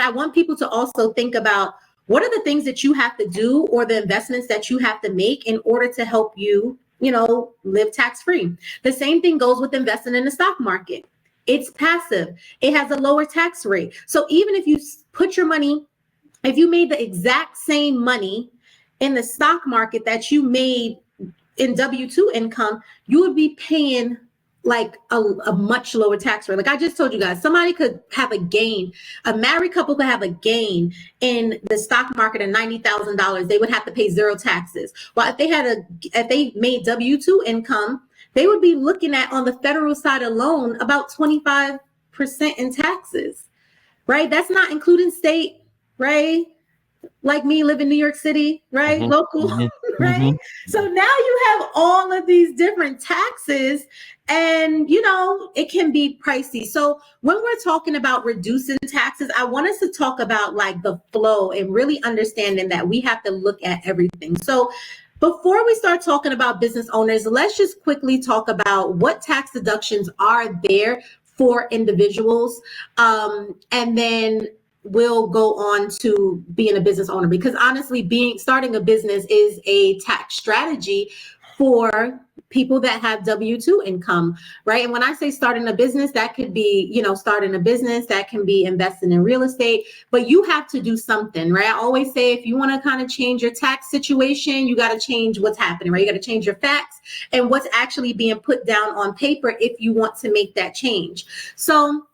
I want people to also think about what are the things that you have to do or the investments that you have to make in order to help you, live tax-free. The same thing goes with investing in the stock market. It's passive. It has a lower tax rate. So even if you put your money, if you made the exact same money in the stock market that you made in W-2 income, you would be paying like a much lower tax rate. Like I just told you guys, somebody could have a gain. A married couple could have a gain in the stock market of $90,000. They would have to pay zero taxes. Well, if they made W-2 income, they would be looking at, on the federal side alone, about 25% in taxes, right? That's not including state, right? Like me, live in New York City, right? Mm-hmm. Local, Mm-hmm. right? Mm-hmm. So now you have all of these different taxes, and it can be pricey. So when we're talking about reducing taxes, I want us to talk about like the flow and really understanding that we have to look at everything. So before we start talking about business owners, let's just quickly talk about what tax deductions are there for individuals, and then we'll go on to being a business owner, because honestly, starting a business is a tax strategy for people that have W-2 income, right? And when I say starting a business, that could be, starting a business, that can be investing in real estate, but you have to do something, right? I always say, if you want to kind of change your tax situation, you got to change what's happening, right? You got to change your facts and what's actually being put down on paper if you want to make that change. So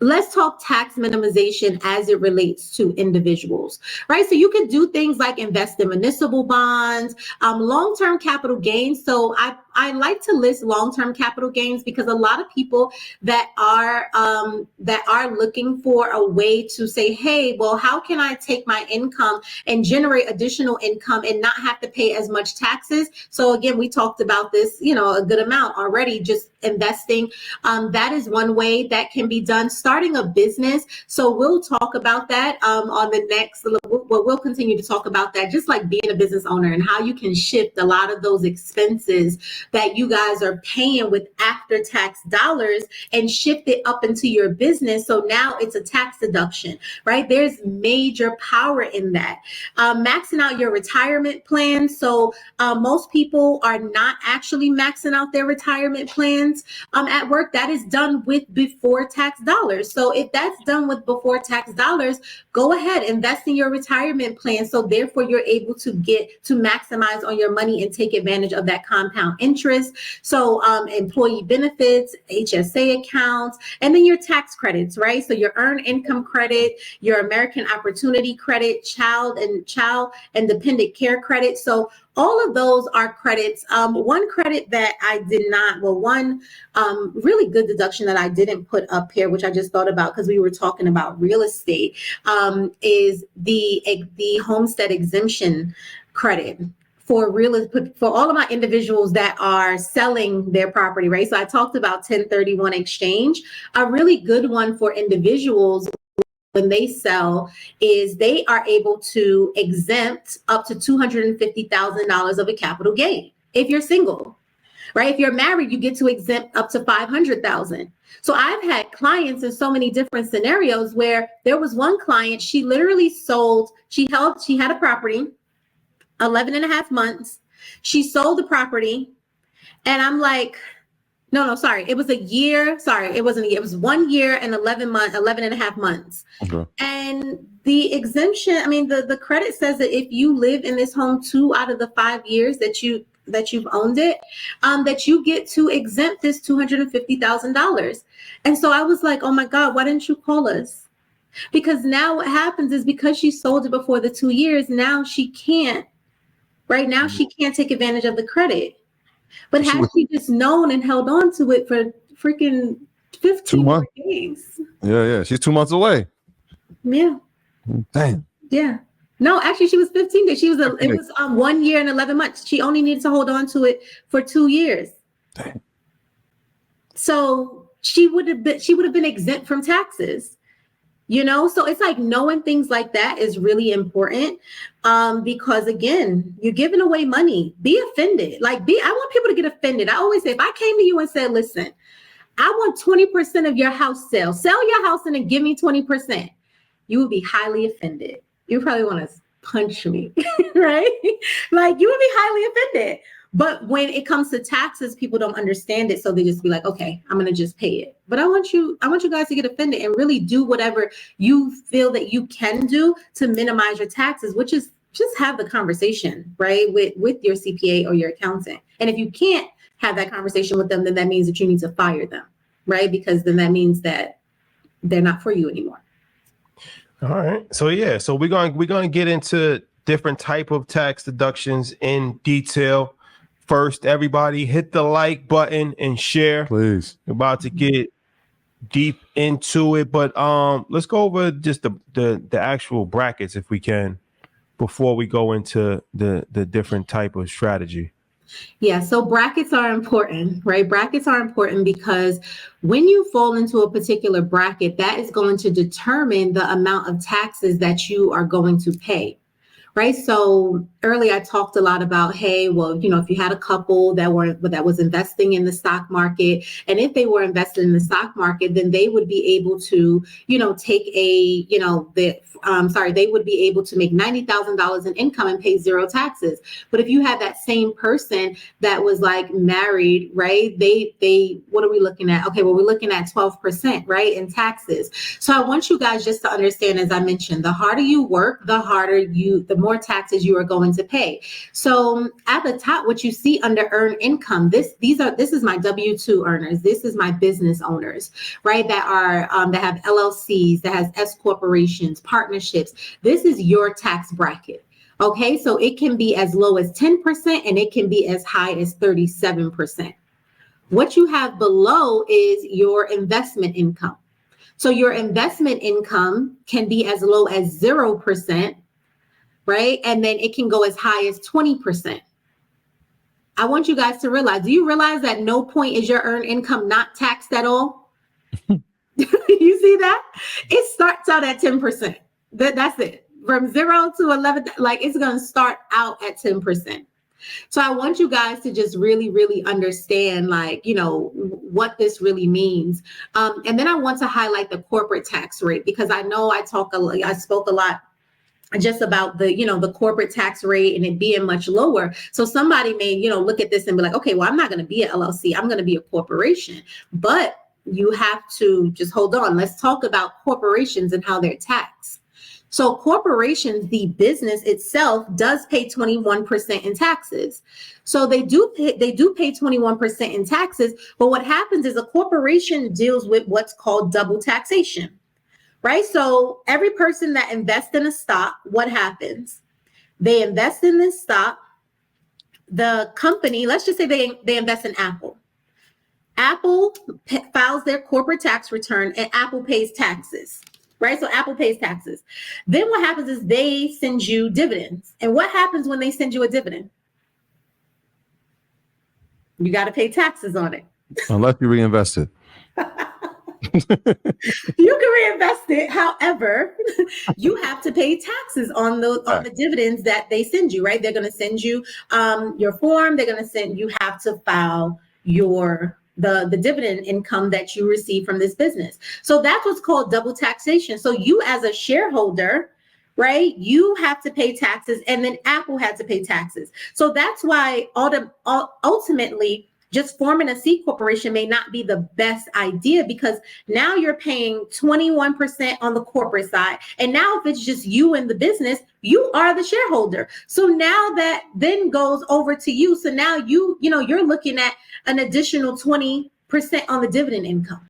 let's talk tax minimization as it relates to individuals, right? So you can do things like invest in municipal bonds, long-term capital gains. So I like to list long-term capital gains because a lot of people that are looking for a way to say, hey, well, how can I take my income and generate additional income and not have to pay as much taxes? So again, we talked about this, a good amount already, just investing. That is one way that can be done. Starting a business. So we'll talk about that on the next, we'll continue to talk about that, just like being a business owner and how you can shift a lot of those expenses that you guys are paying with after tax dollars and shift it up into your business. So now it's a tax deduction, right? There's major power in that. Maxing out your retirement plan. So most people are not actually maxing out their retirement plans at work. That is done with before tax dollars. So if that's done with before tax dollars, go ahead, invest in your retirement plan. So therefore you're able to get to maximize on your money and take advantage of that compound interest. So employee benefits, HSA accounts, and then your tax credits, right? So your earned income credit, your American Opportunity Credit, child and dependent care credit. So all of those are credits. One credit that I did not, one really good deduction that I didn't put up here, which I just thought about because we were talking about real estate, is the homestead exemption credit for all of my individuals that are selling their property, right? So I talked about 1031 exchange. A really good one for individuals when they sell is they are able to exempt up to $250,000 of a capital gain if you're single, right? If you're married, you get to exempt up to $500,000. So I've had clients in so many different scenarios where there was one client, she literally sold, she had a property, 11 and a half months. She sold the property and I'm like, no, sorry. It was a year. Sorry, it wasn't a year. It was 1 year and 11 and a half months. Okay. And the exemption, the credit says that if you live in this home 2 out of the 5 years that you've owned it, that you get to exempt this $250,000. And so I was like, oh my God, why didn't you call us? Because now what happens is because she sold it before the 2 years, now she can't. Right now, she can't take advantage of the credit. But had she just known and held on to it for freaking 15 more days. Yeah. She's 2 months away. Yeah. Damn. Yeah. No, actually, she was 15 days. It was 1 year and 11 months. She only needed to hold on to it for 2 years. Damn. So she would have been exempt from taxes. So it's like knowing things like that is really important because, again, you're giving away money. Be offended. I want people to get offended. I always say, if I came to you and said, listen, I want 20% of your house sale your house and then give me 20%. you would be highly offended. You probably want to punch me, right? Like you would be highly offended. But when it comes to taxes, people don't understand it. So they just be like, okay, I'm going to just pay it. But I want you guys to get offended and really do whatever you feel that you can do to minimize your taxes, which is just have the conversation, right? With your CPA or your accountant. And if you can't have that conversation with them, then that means that you need to fire them, right? Because then that means that they're not for you anymore. All right. So we're going to get into different type of tax deductions in detail. First, everybody hit the like button and share. Please. We're about to get deep into it, but let's go over just the actual brackets if we can before we go into the different type of strategy. Yeah, so brackets are important, right? Brackets are important because when you fall into a particular bracket, that is going to determine the amount of taxes that you are going to pay. Right. So earlier I talked a lot about, hey, well, if you had a couple that was investing in the stock market, and if they were invested in the stock market, then they would be able to, take they would be able to make $90,000 in income and pay zero taxes. But if you had that same person that was like married, right, they what are we looking at? Okay, well, we're looking at 12%, right, in taxes. So I want you guys just to understand, as I mentioned, the harder you work, the more taxes you are going to pay. So at the top, what you see under earned income, this is my W-2 earners. This is my business owners, right? That have LLCs, that has S corporations, partnerships. This is your tax bracket. Okay, so it can be as low as 10% and it can be as high as 37%. What you have below is your investment income. So your investment income can be as low as 0%, right? And then it can go as high as 20%. I want you guys to realize, do you realize that no point is your earned income not taxed at all? You see that? It starts out at 10%. That's it. From 0 to 11, like it's going to start out at 10%. So I want you guys to just really, really understand, what this really means. And then I want to highlight the corporate tax rate, because I know I spoke a lot just about the corporate tax rate and it being much lower. So somebody may, look at this and be like, okay, well, I'm not going to be an LLC. I'm going to be a corporation. But you have to just hold on. Let's talk about corporations and how they're taxed. So corporations, the business itself, does pay 21% in taxes. So they do pay 21% in taxes. But what happens is a corporation deals with what's called double taxation. Right. So every person that invests in a stock, what happens? They invest in this stock. The company, let's just say they invest in Apple. Apple files their corporate tax return and Apple pays taxes. Right. So Apple pays taxes. Then what happens is they send you dividends. And what happens when they send you a dividend? You got to pay taxes on it. Unless you reinvest it. You can reinvest it. However, you have to pay taxes on the dividends that they send you, right? They're going to send you your form. They're going to you have to file the dividend income that you receive from this business. So that's what's called double taxation. So you as a shareholder, right, you have to pay taxes, and then Apple had to pay taxes. So that's why ultimately just forming a C corporation may not be the best idea, because now you're paying 21% on the corporate side. And now if it's just you and the business, you are the shareholder. So now that then goes over to you. So now you're looking at an additional 20% on the dividend income.